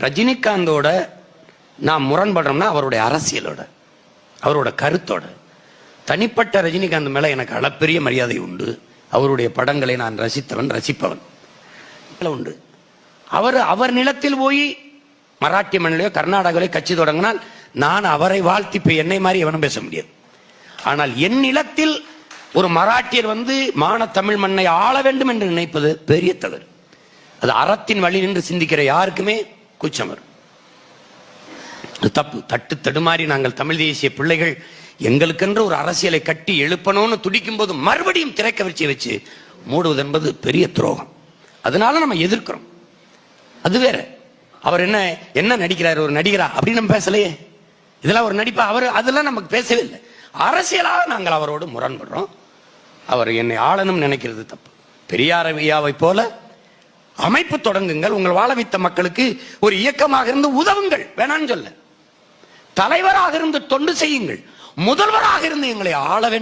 ரஜினிகாந்தோட நான் முரண்படுறோம்னா அவருடைய அரசியலோட, அவரோட கருத்தோட. தனிப்பட்ட ரஜினிகாந்த் மேல எனக்கு அளப்பெரிய மரியாதை உண்டு. அவருடைய படங்களை நான் ரசித்தவன், ரசிப்பவன் உண்டு. அவர் நிலத்தில் போய் மராட்டிய மண்ணிலையோ கர்நாடகாவிலையோ கட்சி தொடங்கினால் நான் அவரை வாழ்த்தி என்னை மாதிரி எவனும் பேச முடியாது. ஆனால் என் நிலத்தில் ஒரு மராட்டியர் வந்து மான தமிழ் மண்ணை ஆள வேண்டும் என்று நினைப்பது பெரிய தவறு. அது அறத்தின் வழி நின்று சிந்திக்கிற யாருக்குமே கூச்சம் வரும். தப்பு. தட்டு தடுமாறி நாங்கள் தமிழ் தேசிய பிள்ளைகள் எங்களுக்கென்று ஒரு அரசியலை கட்டி எழுப்பணும்னு துடிக்கும் போது மறுபடியும் திரைக்கவர்ச்சியை வச்சு மூடுவது என்பது பெரிய துரோகம். அதனால நம்ம எதிர்க்கிறோம். அது வேற. அவர் என்ன நடிக்கிறார், ஒரு நடிகரா அப்படின்னு நம்ம பேசலையே. இதெல்லாம் ஒரு நடிப்பா? அவர் அதெல்லாம் நமக்கு பேசவே இல்லை. அரசியலாக நாங்கள் அவரோடு முரண்படுறோம். அவர் என்னை ஆளணும் நினைக்கிறது தப்பு. பெரியார் ஐயாவை போல அமைப்பு தொடங்குங்கள், உங்கள் வாழ வைத்த மக்களுக்கு ஒரு இயக்கமாக இருந்து உதவுங்கள், வேணான்னு சொல்ல. தலைவராக இருந்து தொண்டு செய்யுங்கள், முதல்வராக இருந்து எங்களை ஆள வேண்டும்.